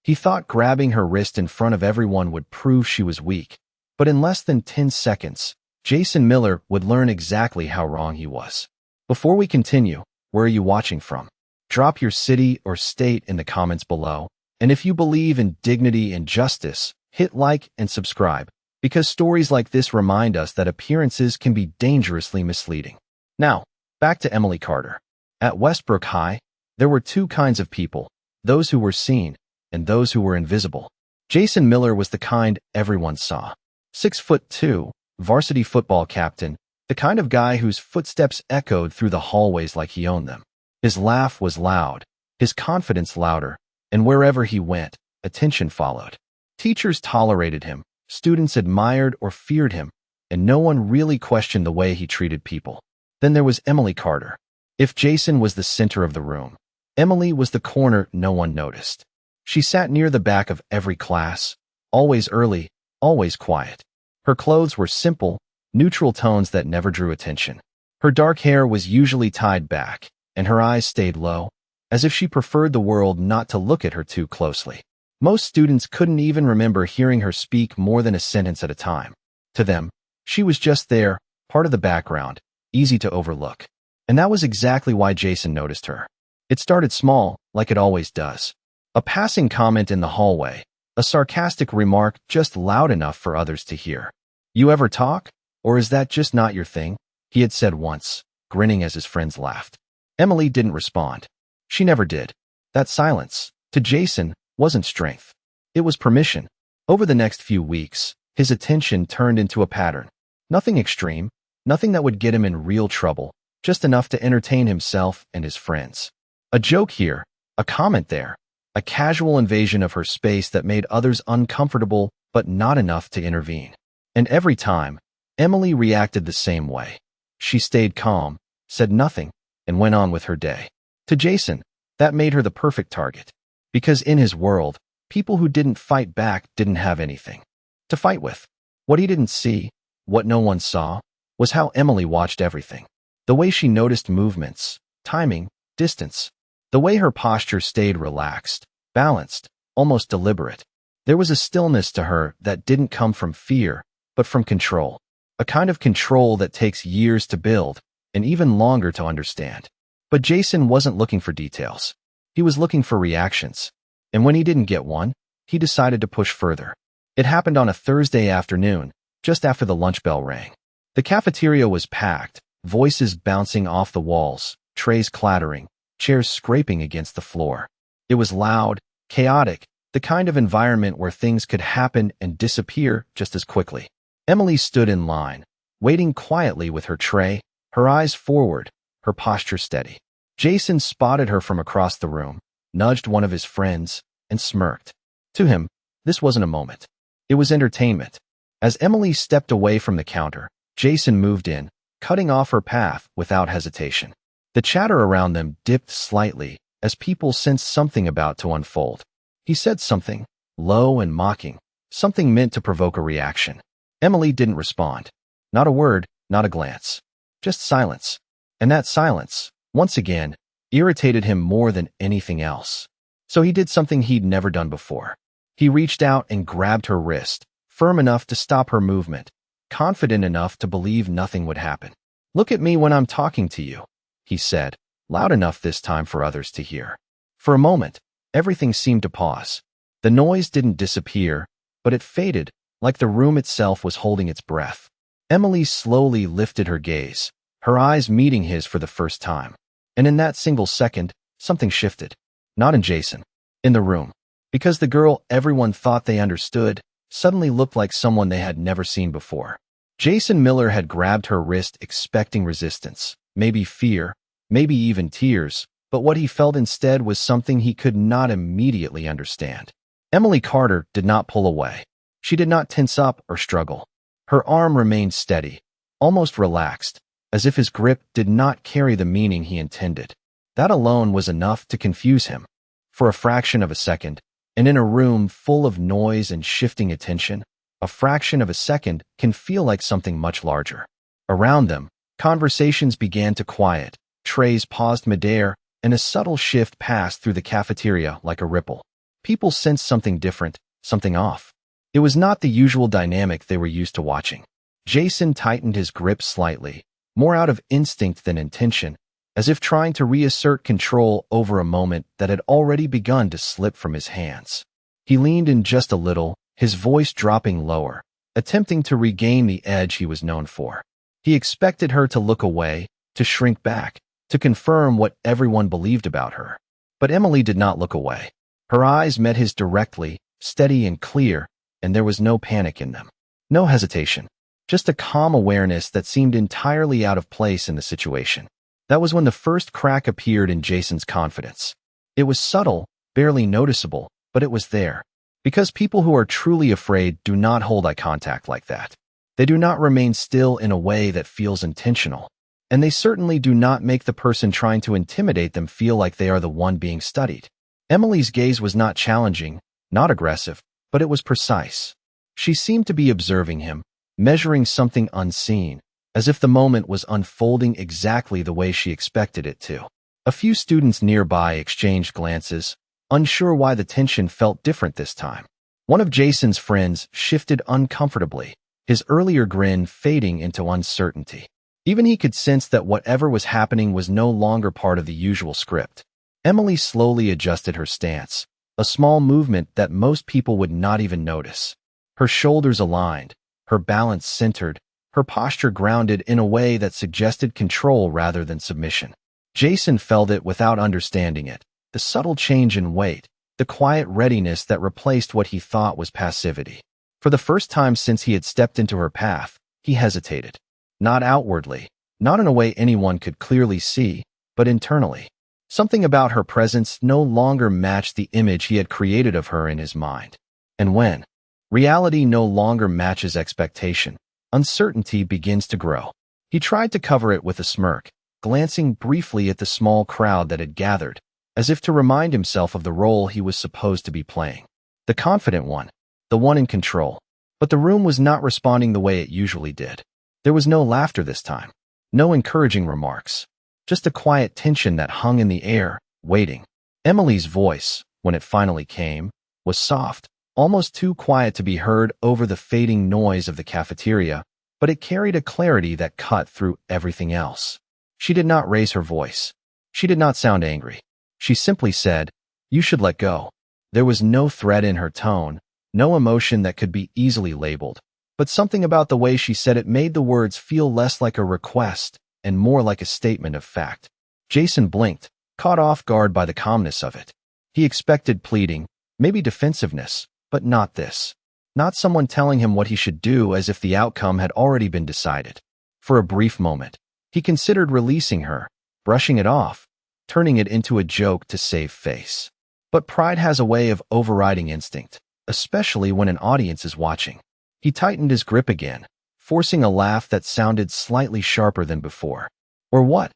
He thought grabbing her wrist in front of everyone would prove she was weak. But in less than 10 seconds, Jason Miller would learn exactly how wrong he was. Before we continue, where are you watching from? Drop your city or state in the comments below. And if you believe in dignity and justice, hit like and subscribe, because stories like this remind us that appearances can be dangerously misleading. Now, back to Emily Carter. At Westbrook High, there were two kinds of people, those who were seen and those who were invisible. Jason Miller was the kind everyone saw. 6'2", varsity football captain, the kind of guy whose footsteps echoed through the hallways like he owned them. His laugh was loud, his confidence louder, and wherever he went, attention followed. Teachers tolerated him, students admired or feared him, and no one really questioned the way he treated people. Then there was Emily Carter. If Jason was the center of the room, Emily was the corner no one noticed. She sat near the back of every class, always early, always quiet. Her clothes were simple, neutral tones that never drew attention. Her dark hair was usually tied back, and her eyes stayed low, as if she preferred the world not to look at her too closely. Most students couldn't even remember hearing her speak more than a sentence at a time. To them, she was just there, part of the background, easy to overlook. And that was exactly why Jason noticed her. It started small, like it always does. A passing comment in the hallway, a sarcastic remark just loud enough for others to hear. "You ever talk? Or is that just not your thing?" he had said once, grinning as his friends laughed. Emily didn't respond. She never did. That silence, to Jason, wasn't strength. It was permission. Over the next few weeks, his attention turned into a pattern. Nothing extreme, nothing that would get him in real trouble, just enough to entertain himself and his friends. A joke here, a comment there, a casual invasion of her space that made others uncomfortable but not enough to intervene. And every time, Emily reacted the same way. She stayed calm, said nothing, and went on with her day. To Jason, that made her the perfect target. Because in his world, people who didn't fight back didn't have anything to fight with. What he didn't see, what no one saw, was how Emily watched everything. The way she noticed movements, timing, distance. The way her posture stayed relaxed, balanced, almost deliberate. There was a stillness to her that didn't come from fear, but from control. A kind of control that takes years to build, and even longer to understand. But Jason wasn't looking for details. He was looking for reactions. And when he didn't get one, he decided to push further. It happened on a Thursday afternoon, just after the lunch bell rang. The cafeteria was packed, voices bouncing off the walls, trays clattering, chairs scraping against the floor. It was loud, chaotic, the kind of environment where things could happen and disappear just as quickly. Emily stood in line, waiting quietly with her tray, her eyes forward, her posture steady. Jason spotted her from across the room, nudged one of his friends, and smirked. To him, this wasn't a moment. It was entertainment. As Emily stepped away from the counter, Jason moved in, cutting off her path without hesitation. The chatter around them dipped slightly as people sensed something about to unfold. He said something, low and mocking, something meant to provoke a reaction. Emily didn't respond. Not a word, not a glance. Just silence. And that silence, once again, irritated him more than anything else. So he did something he'd never done before. He reached out and grabbed her wrist, firm enough to stop her movement, confident enough to believe nothing would happen. "Look at me when I'm talking to you," he said, loud enough this time for others to hear. For a moment, everything seemed to pause. The noise didn't disappear, but it faded, like the room itself was holding its breath. Emily slowly lifted her gaze, her eyes meeting his for the first time. And in that single second, something shifted. Not in Jason. In the room. Because the girl everyone thought they understood suddenly looked like someone they had never seen before. Jason Miller had grabbed her wrist expecting resistance, maybe fear, maybe even tears, but what he felt instead was something he could not immediately understand. Emily Carter did not pull away. She did not tense up or struggle. Her arm remained steady, almost relaxed, as if his grip did not carry the meaning he intended. That alone was enough to confuse him. For a fraction of a second, and in a room full of noise and shifting attention, a fraction of a second can feel like something much larger. Around them, conversations began to quiet, trays paused midair, and a subtle shift passed through the cafeteria like a ripple. People sensed something different, something off. It was not the usual dynamic they were used to watching. Jason tightened his grip slightly, more out of instinct than intention, as if trying to reassert control over a moment that had already begun to slip from his hands. He leaned in just a little, his voice dropping lower, attempting to regain the edge he was known for. He expected her to look away, to shrink back, to confirm what everyone believed about her. But Emily did not look away. Her eyes met his directly, steady and clear, and there was no panic in them. No hesitation. Just a calm awareness that seemed entirely out of place in the situation. That was when the first crack appeared in Jason's confidence. It was subtle, barely noticeable, but it was there. Because people who are truly afraid do not hold eye contact like that. They do not remain still in a way that feels intentional. And they certainly do not make the person trying to intimidate them feel like they are the one being studied. Emily's gaze was not challenging, not aggressive, but it was precise. She seemed to be observing him, measuring something unseen, as if the moment was unfolding exactly the way she expected it to. A few students nearby exchanged glances, unsure why the tension felt different this time. One of Jason's friends shifted uncomfortably, his earlier grin fading into uncertainty. Even he could sense that whatever was happening was no longer part of the usual script. Emily slowly adjusted her stance, a small movement that most people would not even notice. Her shoulders aligned, her balance centered, her posture grounded in a way that suggested control rather than submission. Jason felt it without understanding it, the subtle change in weight, the quiet readiness that replaced what he thought was passivity. For the first time since he had stepped into her path, he hesitated. Not outwardly, not in a way anyone could clearly see, but internally. Something about her presence no longer matched the image he had created of her in his mind. And when reality no longer matches expectation, uncertainty begins to grow. He tried to cover it with a smirk, glancing briefly at the small crowd that had gathered, as if to remind himself of the role he was supposed to be playing. The confident one, the one in control. But the room was not responding the way it usually did. There was no laughter this time, no encouraging remarks, just a quiet tension that hung in the air, waiting. Emily's voice, when it finally came, was soft, almost too quiet to be heard over the fading noise of the cafeteria, but it carried a clarity that cut through everything else. She did not raise her voice. She did not sound angry. She simply said, "You should let go." There was no threat in her tone, no emotion that could be easily labeled. But something about the way she said it made the words feel less like a request and more like a statement of fact. Jason blinked, caught off guard by the calmness of it. He expected pleading, maybe defensiveness, but not this. Not someone telling him what he should do as if the outcome had already been decided. For a brief moment, he considered releasing her, brushing it off, turning it into a joke to save face. But pride has a way of overriding instinct, especially when an audience is watching. He tightened his grip again, forcing a laugh that sounded slightly sharper than before. "Or what?"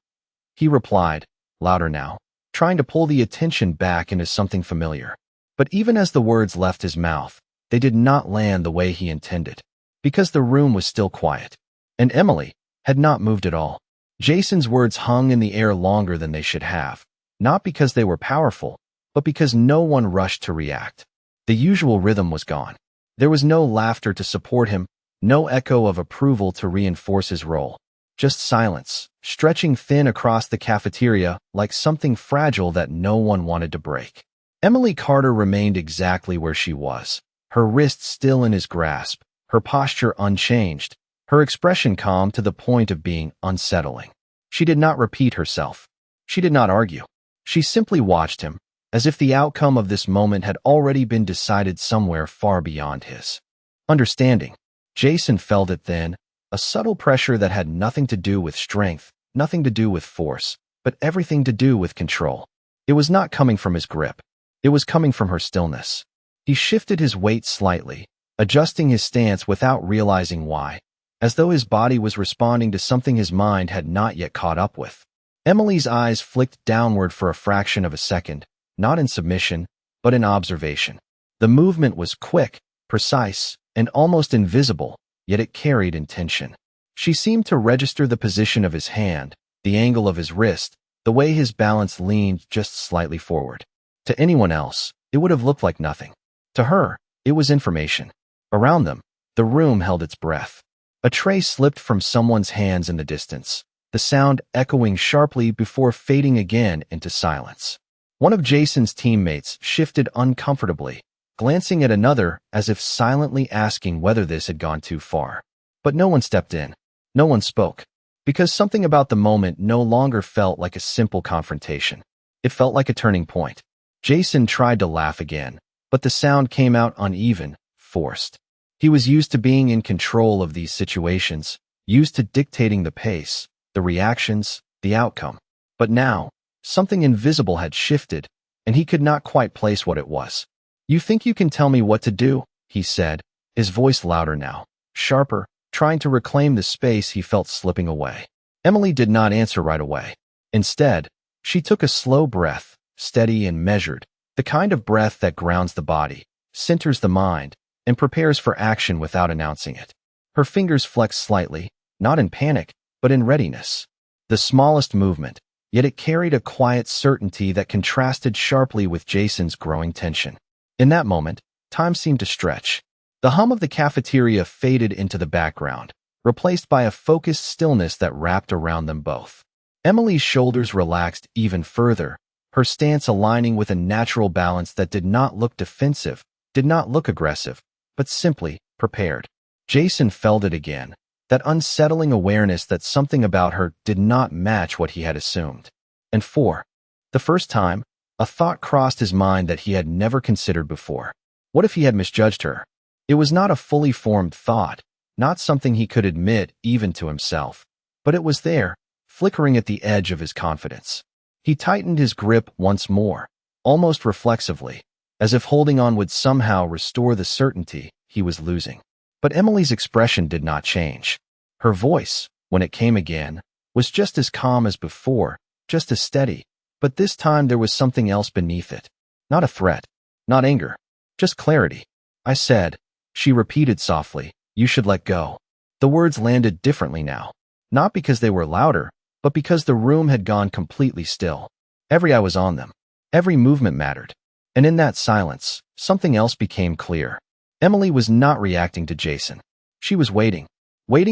he replied, louder now, trying to pull the attention back into something familiar. But even as the words left his mouth, they did not land the way he intended, because the room was still quiet. And Emily had not moved at all. Jason's words hung in the air longer than they should have, not because they were powerful, but because no one rushed to react. The usual rhythm was gone. There was no laughter to support him, no echo of approval to reinforce his role. Just silence, stretching thin across the cafeteria like something fragile that no one wanted to break. Emily Carter remained exactly where she was, her wrist still in his grasp, her posture unchanged, her expression calm to the point of being unsettling. She did not repeat herself. She did not argue. She simply watched him, as if the outcome of this moment had already been decided somewhere far beyond his understanding. Jason felt it then, a subtle pressure that had nothing to do with strength, nothing to do with force, but everything to do with control. It was not coming from his grip. It was coming from her stillness. He shifted his weight slightly, adjusting his stance without realizing why, as though his body was responding to something his mind had not yet caught up with. Emily's eyes flicked downward for a fraction of a second, not in submission, but in observation. The movement was quick, precise, and almost invisible, yet it carried intention. She seemed to register the position of his hand, the angle of his wrist, the way his balance leaned just slightly forward. To anyone else, it would have looked like nothing. To her, it was information. Around them, the room held its breath. A tray slipped from someone's hands in the distance, the sound echoing sharply before fading again into silence. One of Jason's teammates shifted uncomfortably, glancing at another as if silently asking whether this had gone too far. But no one stepped in. No one spoke. Because something about the moment no longer felt like a simple confrontation. It felt like a turning point. Jason tried to laugh again, but the sound came out uneven, forced. He was used to being in control of these situations, used to dictating the pace, the reactions, the outcome. But now, something invisible had shifted, and he could not quite place what it was. "You think you can tell me what to do?" he said, his voice louder now, sharper, trying to reclaim the space he felt slipping away. Emily did not answer right away. Instead, she took a slow breath, steady and measured, the kind of breath that grounds the body, centers the mind, and prepares for action without announcing it. Her fingers flexed slightly, not in panic, but in readiness. The smallest movement, yet it carried a quiet certainty that contrasted sharply with Jason's growing tension. In that moment, time seemed to stretch. The hum of the cafeteria faded into the background, replaced by a focused stillness that wrapped around them both. Emily's shoulders relaxed even further, her stance aligning with a natural balance that did not look defensive, did not look aggressive, but simply prepared. Jason felt it again, that unsettling awareness that something about her did not match what he had assumed. And for the first time, a thought crossed his mind that he had never considered before. What if he had misjudged her? It was not a fully formed thought, not something he could admit even to himself, but it was there, flickering at the edge of his confidence. He tightened his grip once more, almost reflexively, as if holding on would somehow restore the certainty he was losing. But Emily's expression did not change. Her voice, when it came again, was just as calm as before, just as steady, but this time there was something else beneath it. Not a threat, not anger, just clarity. "I said," she repeated softly, "you should let go." The words landed differently now, not because they were louder, but because the room had gone completely still. Every eye was on them. Every movement mattered. And in that silence, something else became clear. Emily was not reacting to Jason. She was waiting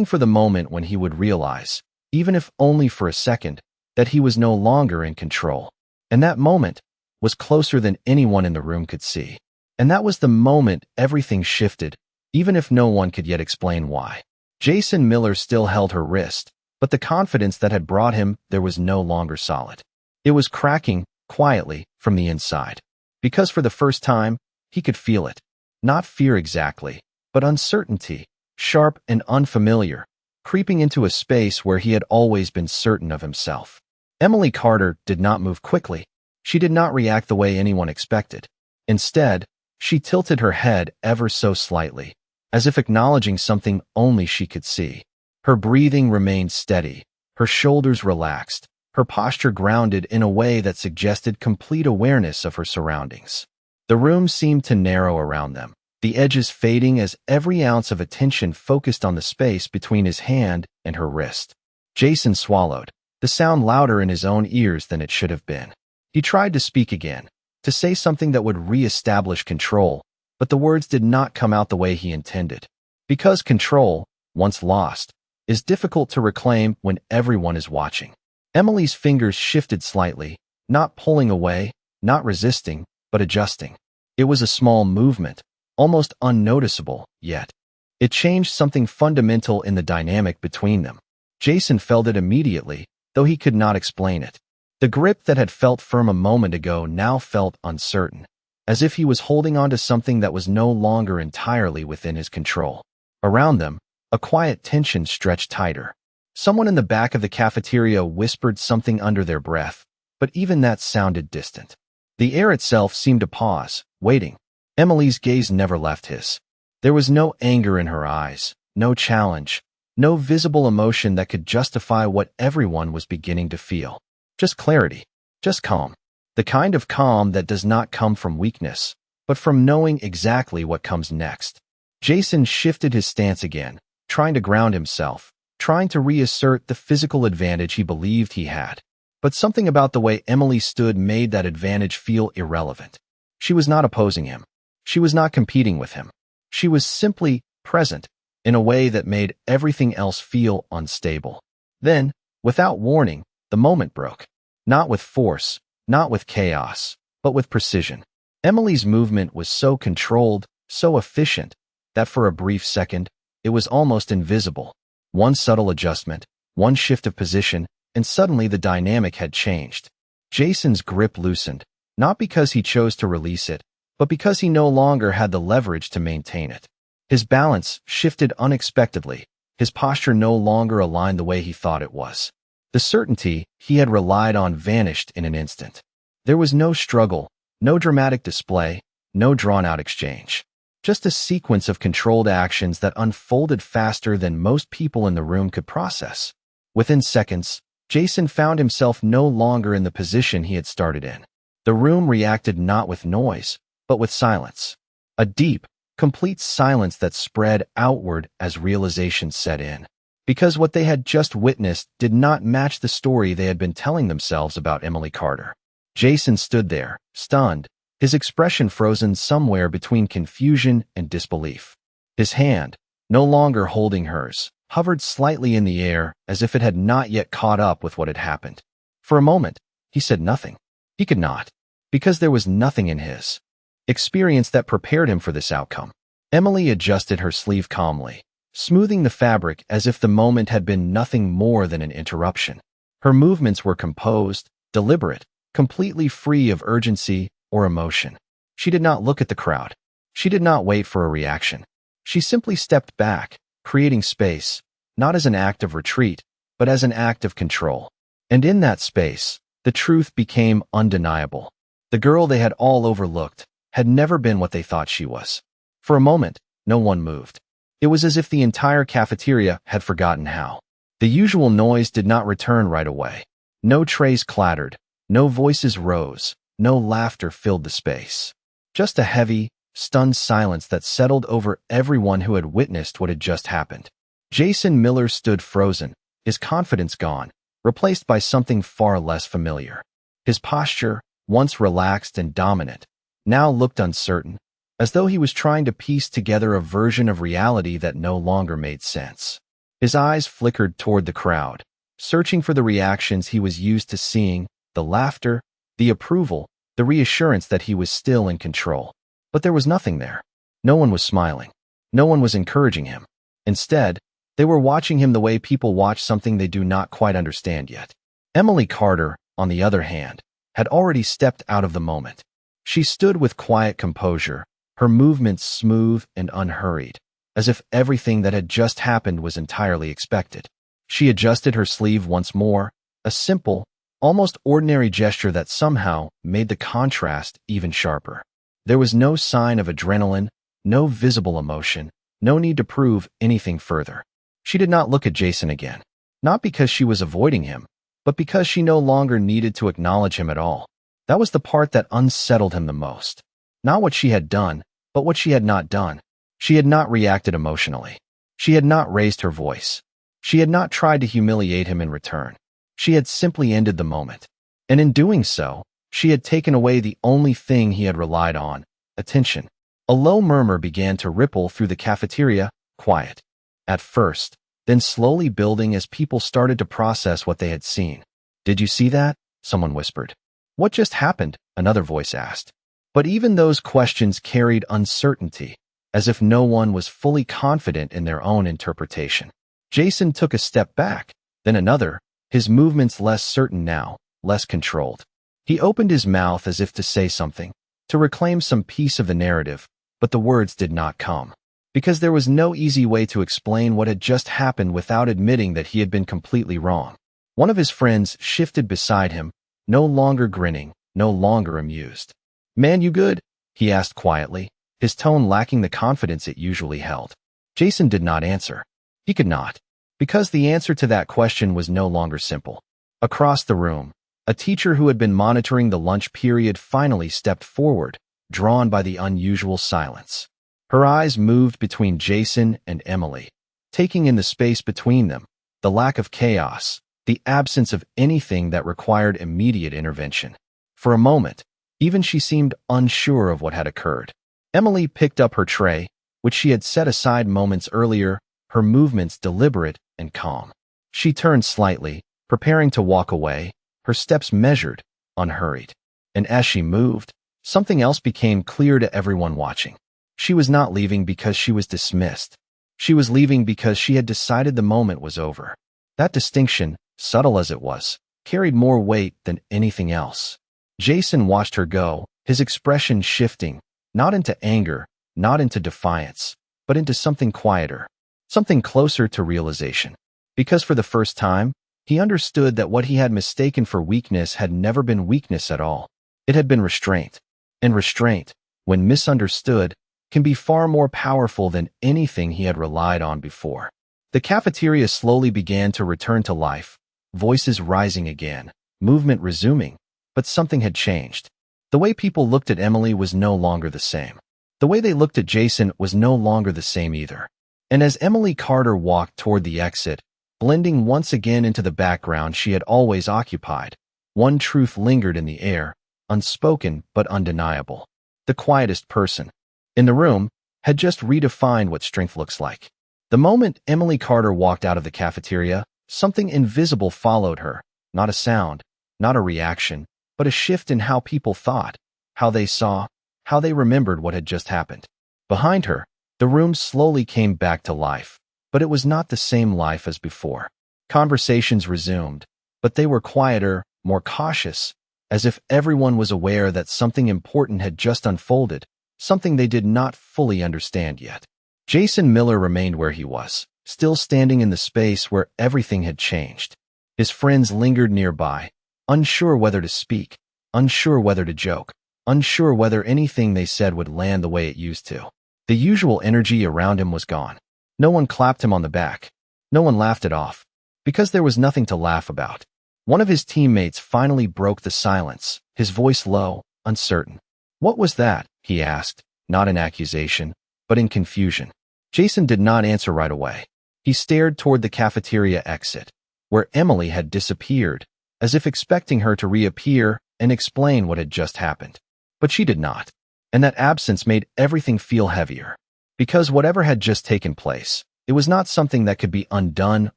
for the moment when he would realize, even if only for a second, that he was no longer in control. And that moment was closer than anyone in the room could see. And that was the moment everything shifted, even if no one could yet explain why. Jason Miller still held her wrist, but the confidence that had brought him there was no longer solid. It was cracking, quietly, from the inside. Because for the first time, he could feel it. Not fear exactly, but uncertainty, sharp and unfamiliar, creeping into a space where he had always been certain of himself. Emily Carter did not move quickly. She did not react the way anyone expected. Instead, she tilted her head ever so slightly, as if acknowledging something only she could see. Her breathing remained steady, her shoulders relaxed, her posture grounded in a way that suggested complete awareness of her surroundings. The room seemed to narrow around them, the edges fading as every ounce of attention focused on the space between his hand and her wrist. Jason swallowed, the sound louder in his own ears than it should have been. He tried to speak again, to say something that would re-establish control, but the words did not come out the way he intended. Because control, once lost, is difficult to reclaim when everyone is watching. Emily's fingers shifted slightly, not pulling away, not resisting, but adjusting. It was a small movement, almost unnoticeable, yet it changed something fundamental in the dynamic between them. Jason felt it immediately, though he could not explain it. The grip that had felt firm a moment ago now felt uncertain, as if he was holding on to something that was no longer entirely within his control. Around them, a quiet tension stretched tighter. Someone in the back of the cafeteria whispered something under their breath, but even that sounded distant. The air itself seemed to pause, waiting. Emily's gaze never left his. There was no anger in her eyes, no challenge, no visible emotion that could justify what everyone was beginning to feel. Just clarity, just calm. The kind of calm that does not come from weakness, but from knowing exactly what comes next. Jason shifted his stance again, trying to ground himself, trying to reassert the physical advantage he believed he had. But something about the way Emily stood made that advantage feel irrelevant. She was not opposing him. She was not competing with him. She was simply present in a way that made everything else feel unstable. Then, without warning, the moment broke. Not with force, not with chaos, but with precision. Emily's movement was so controlled, so efficient, that for a brief second, it was almost invisible. One subtle adjustment, one shift of position, and suddenly the dynamic had changed. Jason's grip loosened, not because he chose to release it, but because he no longer had the leverage to maintain it. His balance shifted unexpectedly. His posture no longer aligned the way he thought it was. The certainty he had relied on vanished in an instant. There was no struggle, no dramatic display, no drawn-out exchange. Just a sequence of controlled actions that unfolded faster than most people in the room could process. Within seconds, Jason found himself no longer in the position he had started in. The room reacted not with noise, but with silence. A deep, complete silence that spread outward as realization set in. Because what they had just witnessed did not match the story they had been telling themselves about Emily Carter. Jason stood there, stunned, his expression frozen somewhere between confusion and disbelief. His hand, no longer holding hers, hovered slightly in the air as if it had not yet caught up with what had happened. For a moment, he said nothing. He could not, because there was nothing in his experience that prepared him for this outcome. Emily adjusted her sleeve calmly, smoothing the fabric as if the moment had been nothing more than an interruption. Her movements were composed, deliberate, completely free of urgency or emotion. She did not look at the crowd. She did not wait for a reaction. She simply stepped back, creating space, not as an act of retreat, but as an act of control. And in that space, the truth became undeniable. The girl they had all overlooked had never been what they thought she was. For a moment, no one moved. It was as if the entire cafeteria had forgotten how. The usual noise did not return right away. No trays clattered, no voices rose, no laughter filled the space. Just a heavy, stunned silence that settled over everyone who had witnessed what had just happened. Jason Miller stood frozen, his confidence gone, replaced by something far less familiar. His posture, once relaxed and dominant, now looked uncertain, as though he was trying to piece together a version of reality that no longer made sense. His eyes flickered toward the crowd, searching for the reactions he was used to seeing, the laughter, the approval, the reassurance that he was still in control. But there was nothing there. No one was smiling. No one was encouraging him. Instead, they were watching him the way people watch something they do not quite understand yet. Emily Carter, on the other hand, had already stepped out of the moment. She stood with quiet composure, her movements smooth and unhurried, as if everything that had just happened was entirely expected. She adjusted her sleeve once more, a simple, almost ordinary gesture that somehow made the contrast even sharper. There was no sign of adrenaline, no visible emotion, no need to prove anything further. She did not look at Jason again, not because she was avoiding him, but because she no longer needed to acknowledge him at all. That was the part that unsettled him the most. Not what she had done, but what she had not done. She had not reacted emotionally. She had not raised her voice. She had not tried to humiliate him in return. She had simply ended the moment. And in doing so, she had taken away the only thing he had relied on, attention. A low murmur began to ripple through the cafeteria, quiet. At first, then slowly building as people started to process what they had seen. "Did you see that?" someone whispered. "What just happened?" another voice asked. But even those questions carried uncertainty, as if no one was fully confident in their own interpretation. Jason took a step back, then another, his movements less certain now, less controlled. He opened his mouth as if to say something, to reclaim some piece of the narrative, but the words did not come. Because there was no easy way to explain what had just happened without admitting that he had been completely wrong. One of his friends shifted beside him, no longer grinning, no longer amused. "Man, you good?" he asked quietly, his tone lacking the confidence it usually held. Jason did not answer. He could not, because the answer to that question was no longer simple. Across the room, a teacher who had been monitoring the lunch period finally stepped forward, drawn by the unusual silence. Her eyes moved between Jason and Emily, taking in the space between them, the lack of chaos, the absence of anything that required immediate intervention. For a moment, Even she seemed unsure of what had occurred. Emily picked up her tray, which she had set aside moments earlier, her movements deliberate and calm. She turned slightly, preparing to walk away, her steps measured, unhurried. And as she moved, something else became clear to everyone watching. She was not leaving because she was dismissed. She was leaving because she had decided the moment was over. That distinction, subtle as it was, carried more weight than anything else. Jason watched her go, his expression shifting, not into anger, not into defiance, but into something quieter, something closer to realization. Because for the first time, he understood that what he had mistaken for weakness had never been weakness at all. It had been restraint. And restraint, when misunderstood, can be far more powerful than anything he had relied on before. The cafeteria slowly began to return to life, voices rising again, movement resuming, but something had changed. The way people looked at Emily was no longer the same. The way they looked at Jason was no longer the same either. And as Emily Carter walked toward the exit, blending once again into the background she had always occupied, one truth lingered in the air, unspoken but undeniable. The quietest person in the room had just redefined what strength looks like. The moment Emily Carter walked out of the cafeteria, something invisible followed her, not a sound, not a reaction, but a shift in how people thought, how they saw, how they remembered what had just happened. Behind her, the room slowly came back to life, but it was not the same life as before. Conversations resumed, but they were quieter, more cautious, as if everyone was aware that something important had just unfolded, something they did not fully understand yet. Jason Miller remained where he was, still standing in the space where everything had changed. His friends lingered nearby, unsure whether to speak, unsure whether to joke, unsure whether anything they said would land the way it used to. The usual energy around him was gone. No one clapped him on the back. No one laughed it off, because there was nothing to laugh about. One of his teammates finally broke the silence, his voice low, uncertain. "What was that?" he asked, not in accusation, but in confusion. Jason did not answer right away. He stared toward the cafeteria exit, where Emily had disappeared, as if expecting her to reappear and explain what had just happened. But she did not, and that absence made everything feel heavier. Because whatever had just taken place, it was not something that could be undone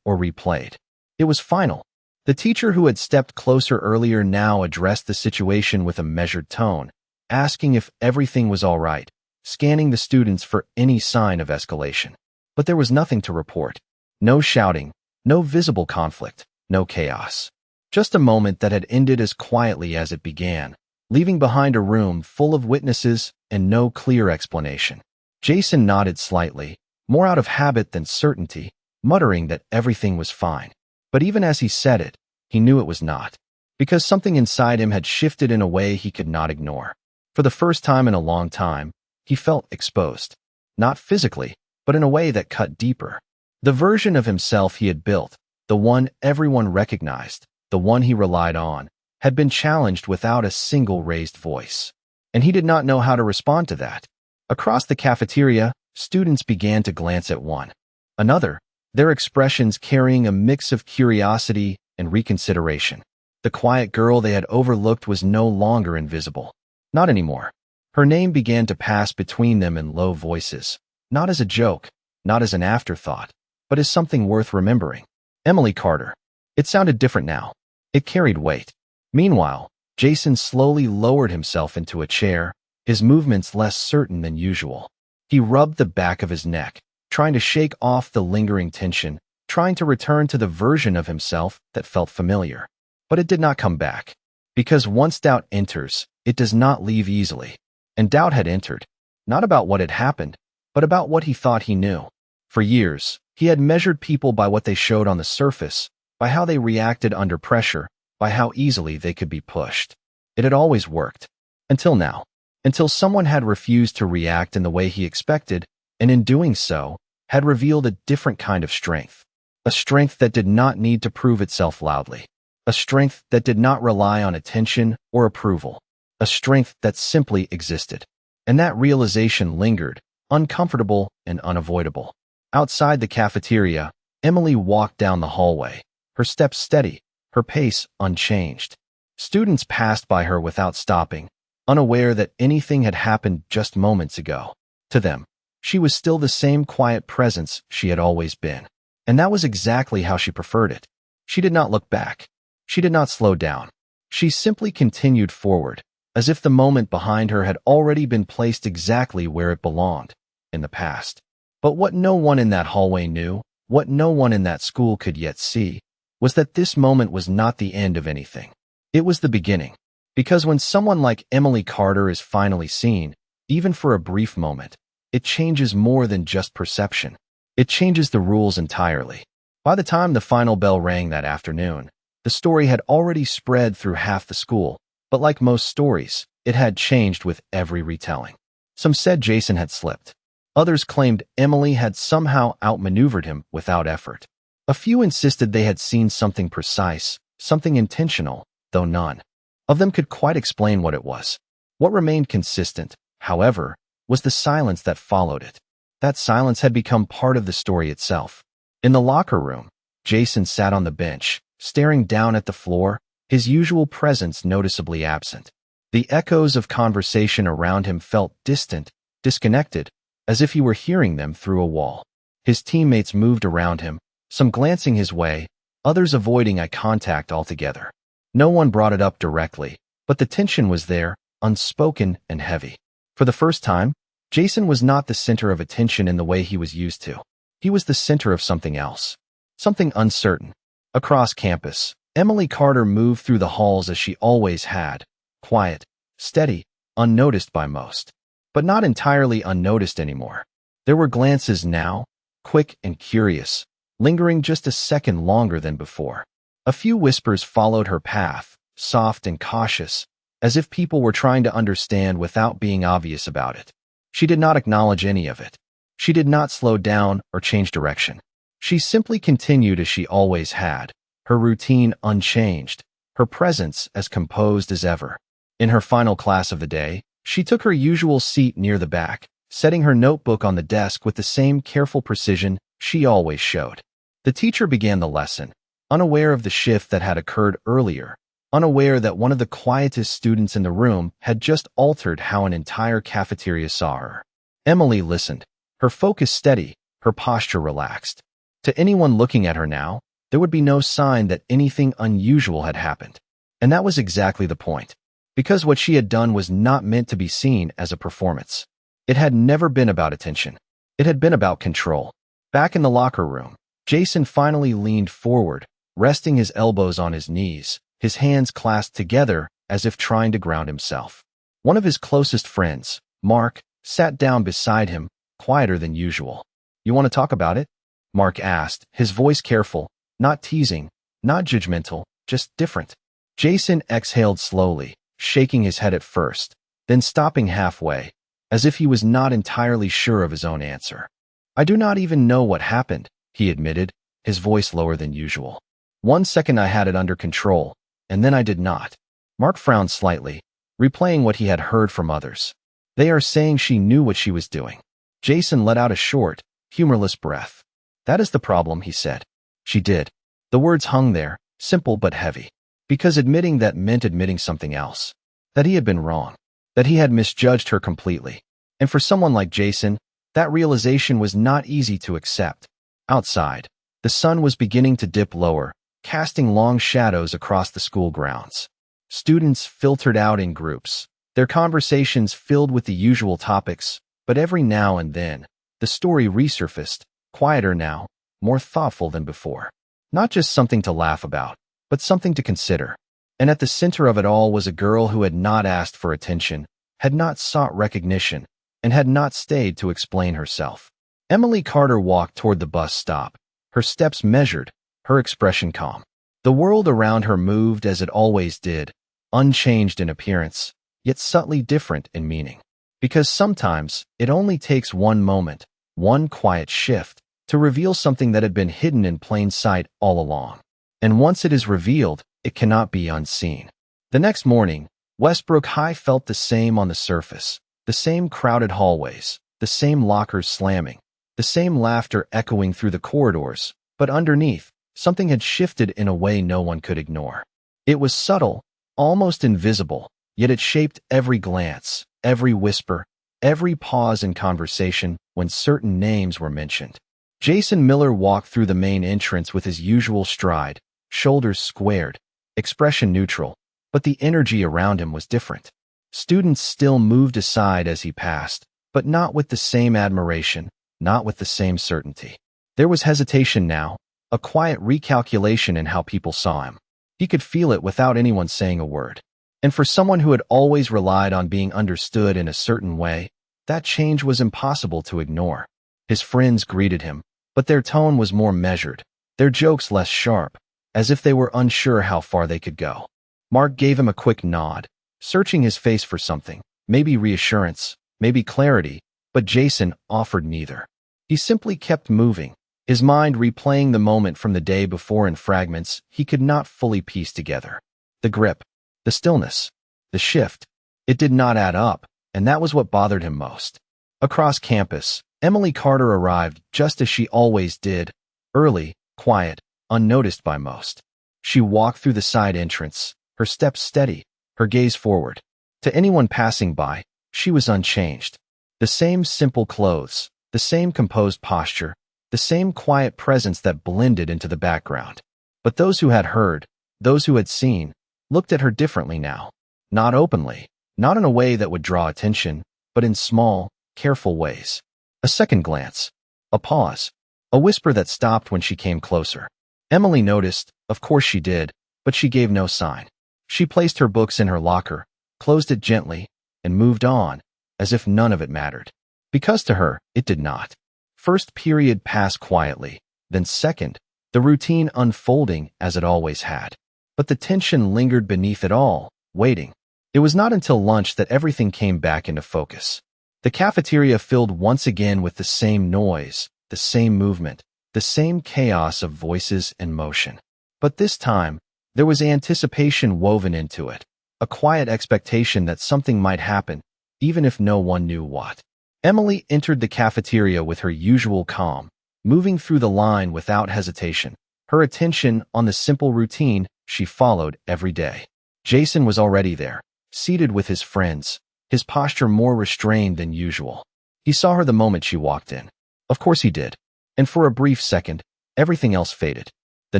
or replayed. It was final. The teacher who had stepped closer earlier now addressed the situation with a measured tone, asking if everything was all right, scanning the students for any sign of escalation. But there was nothing to report. No shouting, no visible conflict, no chaos. Just a moment that had ended as quietly as it began, leaving behind a room full of witnesses and no clear explanation. Jason nodded slightly, more out of habit than certainty, muttering that everything was fine. But even as he said it, he knew it was not, because something inside him had shifted in a way he could not ignore. For the first time in a long time, he felt exposed. Not physically, but in a way that cut deeper. The version of himself he had built, the one everyone recognized, the one he relied on, had been challenged without a single raised voice. And he did not know how to respond to that. Across the cafeteria, students began to glance at one another, their expressions carrying a mix of curiosity and reconsideration. The quiet girl they had overlooked was no longer invisible. Not anymore. Her name began to pass between them in low voices, not as a joke, not as an afterthought, but as something worth remembering. Emily Carter. It sounded different now. It carried weight. Meanwhile, Jason slowly lowered himself into a chair, his movements less certain than usual. He rubbed the back of his neck, trying to shake off the lingering tension, trying to return to the version of himself that felt familiar. But it did not come back. Because once doubt enters, it does not leave easily. And doubt had entered, not about what had happened, but about what he thought he knew. For years, he had measured people by what they showed on the surface, by how they reacted under pressure, by how easily they could be pushed. It had always worked. Until now. Until someone had refused to react in the way he expected, and in doing so, had revealed a different kind of strength. A strength that did not need to prove itself loudly. A strength that did not rely on attention or approval. A strength that simply existed. And that realization lingered, uncomfortable and unavoidable. Outside the cafeteria, Emily walked down the hallway, her steps steady, her pace unchanged. Students passed by her without stopping, unaware that anything had happened just moments ago. To them, she was still the same quiet presence she had always been. And that was exactly how she preferred it. She did not look back. She did not slow down. She simply continued forward, as if the moment behind her had already been placed exactly where it belonged, in the past. But what no one in that hallway knew, what no one in that school could yet see, was that this moment was not the end of anything. It was the beginning. Because when someone like Emily Carter is finally seen, even for a brief moment, it changes more than just perception. It changes the rules entirely. By the time the final bell rang that afternoon, the story had already spread through half the school, but like most stories, it had changed with every retelling. Some said Jason had slipped. Others claimed Emily had somehow outmaneuvered him without effort. A few insisted they had seen something precise, something intentional, though none of them could quite explain what it was. What remained consistent, however, was the silence that followed it. That silence had become part of the story itself. In the locker room, Jason sat on the bench, staring down at the floor, his usual presence noticeably absent. The echoes of conversation around him felt distant, disconnected, as if he were hearing them through a wall. His teammates moved around him, some glancing his way, others avoiding eye contact altogether. No one brought it up directly, but the tension was there, unspoken and heavy. For the first time, Jason was not the center of attention in the way he was used to. He was the center of something else, something uncertain. Across campus, Emily Carter moved through the halls as she always had, quiet, steady, unnoticed by most. But not entirely unnoticed anymore. There were glances now, quick and curious, lingering just a second longer than before. A few whispers followed her path, soft and cautious, as if people were trying to understand without being obvious about it. She did not acknowledge any of it. She did not slow down or change direction. She simply continued as she always had, her routine unchanged, her presence as composed as ever. In her final class of the day, she took her usual seat near the back, setting her notebook on the desk with the same careful precision she always showed. The teacher began the lesson, unaware of the shift that had occurred earlier, unaware that one of the quietest students in the room had just altered how an entire cafeteria saw her. Emily listened, her focus steady, her posture relaxed. To anyone looking at her now, there would be no sign that anything unusual had happened. And that was exactly the point. Because what she had done was not meant to be seen as a performance. It had never been about attention. It had been about control. Back in the locker room, Jason finally leaned forward, resting his elbows on his knees, his hands clasped together as if trying to ground himself. One of his closest friends, Mark, sat down beside him, quieter than usual. "You want to talk about it?" Mark asked, his voice careful, not teasing, not judgmental, just different. Jason exhaled slowly, shaking his head at first, then stopping halfway, as if he was not entirely sure of his own answer. "I do not even know what happened," he admitted, his voice lower than usual. "One second I had it under control, and then I did not." Mark frowned slightly, replaying what he had heard from others. "They are saying she knew what she was doing." Jason let out a short, humorless breath. "That is the problem," he said. "She did." The words hung there, simple but heavy. Because admitting that meant admitting something else. That he had been wrong. That he had misjudged her completely. And for someone like Jason, that realization was not easy to accept. Outside, the sun was beginning to dip lower, casting long shadows across the school grounds. Students filtered out in groups, their conversations filled with the usual topics, but every now and then, the story resurfaced, quieter now, more thoughtful than before. Not just something to laugh about, but something to consider. And at the center of it all was a girl who had not asked for attention, had not sought recognition, and had not stayed to explain herself. Emily Carter walked toward the bus stop, her steps measured, her expression calm. The world around her moved as it always did, unchanged in appearance, yet subtly different in meaning. Because sometimes it only takes one moment, one quiet shift, to reveal something that had been hidden in plain sight all along. And once it is revealed, it cannot be unseen. The next morning, Westbrook High felt the same on the surface, the same crowded hallways, the same lockers slamming, the same laughter echoing through the corridors, but underneath, something had shifted in a way no one could ignore. It was subtle, almost invisible, yet it shaped every glance, every whisper, every pause in conversation when certain names were mentioned. Jason Miller walked through the main entrance with his usual stride, shoulders squared, expression neutral, but the energy around him was different. Students still moved aside as he passed, but not with the same admiration, not with the same certainty. There was hesitation now, a quiet recalculation in how people saw him. He could feel it without anyone saying a word. And for someone who had always relied on being understood in a certain way, that change was impossible to ignore. His friends greeted him, but their tone was more measured, their jokes less sharp, as if they were unsure how far they could go. Mark gave him a quick nod, searching his face for something, maybe reassurance, maybe clarity, but Jason offered neither. He simply kept moving, his mind replaying the moment from the day before in fragments he could not fully piece together. The grip, the stillness, the shift. It did not add up, and that was what bothered him most. Across campus, Emily Carter arrived just as she always did, early, quiet, unnoticed by most. She walked through the side entrance, her steps steady, her gaze forward. To anyone passing by, she was unchanged. The same simple clothes, the same composed posture, the same quiet presence that blended into the background. But those who had heard, those who had seen, looked at her differently now. Not openly, not in a way that would draw attention, but in small, careful ways. A second glance, a pause, a whisper that stopped when she came closer. Emily noticed, of course she did, but she gave no sign. She placed her books in her locker, closed it gently, and moved on, as if none of it mattered. Because to her, it did not. First period passed quietly, then second, the routine unfolding as it always had. But the tension lingered beneath it all, waiting. It was not until lunch that everything came back into focus. The cafeteria filled once again with the same noise, the same movement, the same chaos of voices and motion. But this time, there was anticipation woven into it, a quiet expectation that something might happen, even if no one knew what. Emily entered the cafeteria with her usual calm, moving through the line without hesitation, her attention on the simple routine she followed every day. Jason was already there, seated with his friends, his posture more restrained than usual. He saw her the moment she walked in. Of course he did. And for a brief second, everything else faded. The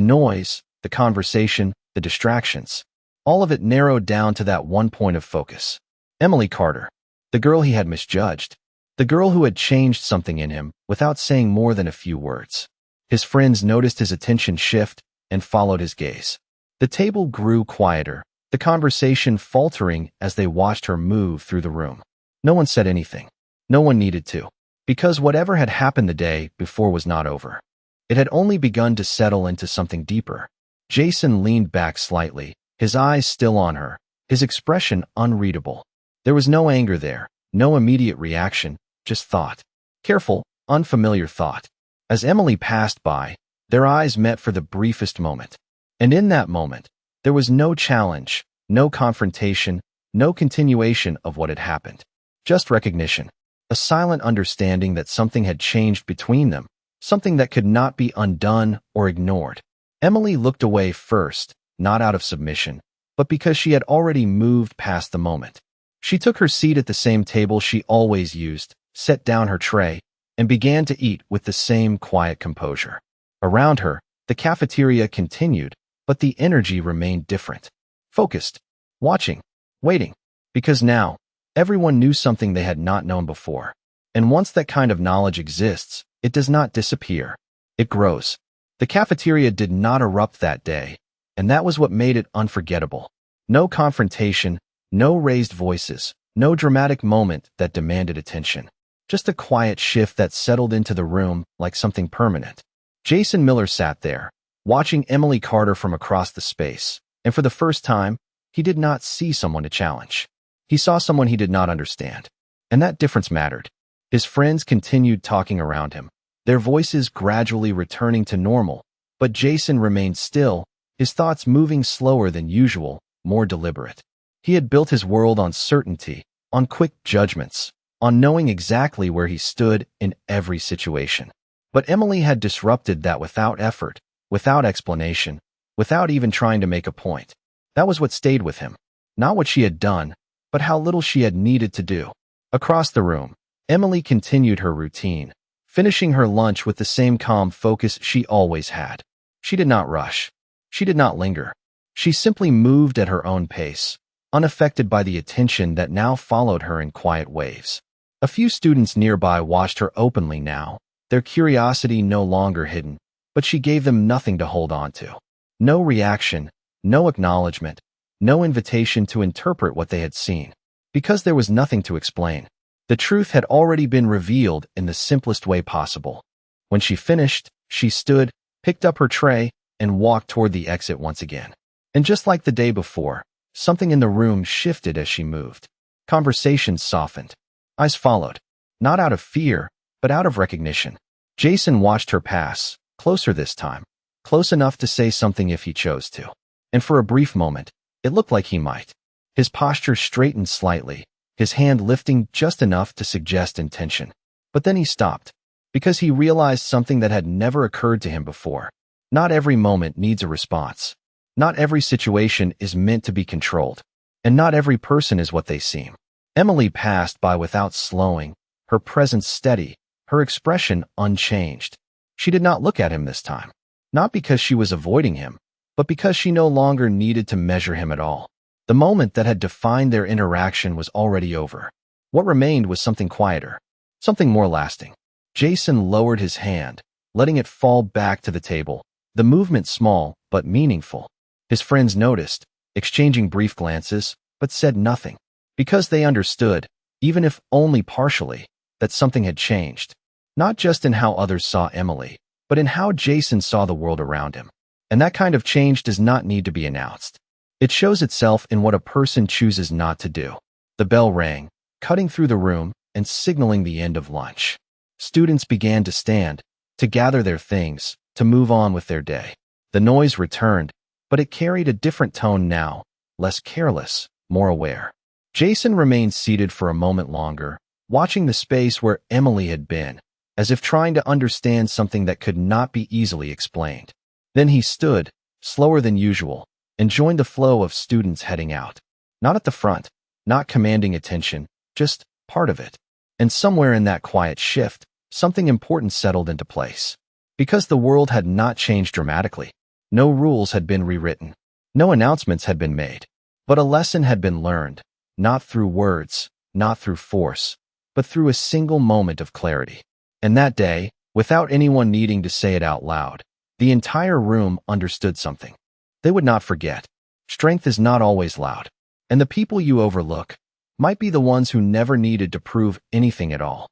noise, the conversation, the distractions. All of it narrowed down to that one point of focus. Emily Carter, the girl he had misjudged. The girl who had changed something in him without saying more than a few words. His friends noticed his attention shift and followed his gaze. The table grew quieter, the conversation faltering as they watched her move through the room. No one said anything. No one needed to. Because whatever had happened the day before was not over. It had only begun to settle into something deeper. Jason leaned back slightly, his eyes still on her, his expression unreadable. There was no anger there, no immediate reaction, just thought. Careful, unfamiliar thought. As Emily passed by, their eyes met for the briefest moment. And in that moment, there was no challenge, no confrontation, no continuation of what had happened. Just recognition. A silent understanding that something had changed between them, something that could not be undone or ignored. Emily looked away first, not out of submission, but because she had already moved past the moment. She took her seat at the same table she always used, set down her tray, and began to eat with the same quiet composure. Around her, the cafeteria continued, but the energy remained different. Focused, watching, waiting. Because now, everyone knew something they had not known before. And once that kind of knowledge exists, it does not disappear. It grows. The cafeteria did not erupt that day, and that was what made it unforgettable. No confrontation, no raised voices, no dramatic moment that demanded attention. Just a quiet shift that settled into the room like something permanent. Jason Miller sat there, watching Emily Carter from across the space, and for the first time, he did not see someone to challenge. He saw someone he did not understand, and that difference mattered. His friends continued talking around him, their voices gradually returning to normal, but Jason remained still, his thoughts moving slower than usual, more deliberate. He had built his world on certainty, on quick judgments, on knowing exactly where he stood in every situation. But Emily had disrupted that without effort, without explanation, without even trying to make a point. That was what stayed with him. Not what she had done, but how little she had needed to do. Across the room, Emily continued her routine, finishing her lunch with the same calm focus she always had. She did not rush. She did not linger. She simply moved at her own pace, unaffected by the attention that now followed her in quiet waves. A few students nearby watched her openly now, their curiosity no longer hidden, but she gave them nothing to hold on to. No reaction, no acknowledgement, no invitation to interpret what they had seen. Because there was nothing to explain. The truth had already been revealed in the simplest way possible. When she finished, she stood, picked up her tray, and walked toward the exit once again. And just like the day before, something in the room shifted as she moved. Conversations softened. Eyes followed, not out of fear, but out of recognition. Jason watched her pass, closer this time, close enough to say something if he chose to. And for a brief moment, it looked like he might. His posture straightened slightly, his hand lifting just enough to suggest intention. But then he stopped, because he realized something that had never occurred to him before. Not every moment needs a response. Not every situation is meant to be controlled. And not every person is what they seem. Emily passed by without slowing, her presence steady, her expression unchanged. She did not look at him this time. Not because she was avoiding him, but because she no longer needed to measure him at all. The moment that had defined their interaction was already over. What remained was something quieter, something more lasting. Jason lowered his hand, letting it fall back to the table, the movement small but meaningful. His friends noticed, exchanging brief glances, but said nothing, because they understood, even if only partially, that something had changed. Not just in how others saw Emily, but in how Jason saw the world around him. And that kind of change does not need to be announced. It shows itself in what a person chooses not to do. The bell rang, cutting through the room and signaling the end of lunch. Students began to stand, to gather their things, to move on with their day. The noise returned, but it carried a different tone now, less careless, more aware. Jason remained seated for a moment longer, watching the space where Emily had been, as if trying to understand something that could not be easily explained. Then he stood, slower than usual, and joined the flow of students heading out. Not at the front, not commanding attention, just part of it. And somewhere in that quiet shift, something important settled into place. Because the world had not changed dramatically. No rules had been rewritten. No announcements had been made. But a lesson had been learned, not through words, not through force, but through a single moment of clarity. And that day, without anyone needing to say it out loud, the entire room understood something. They would not forget. Strength is not always loud, and the people you overlook might be the ones who never needed to prove anything at all.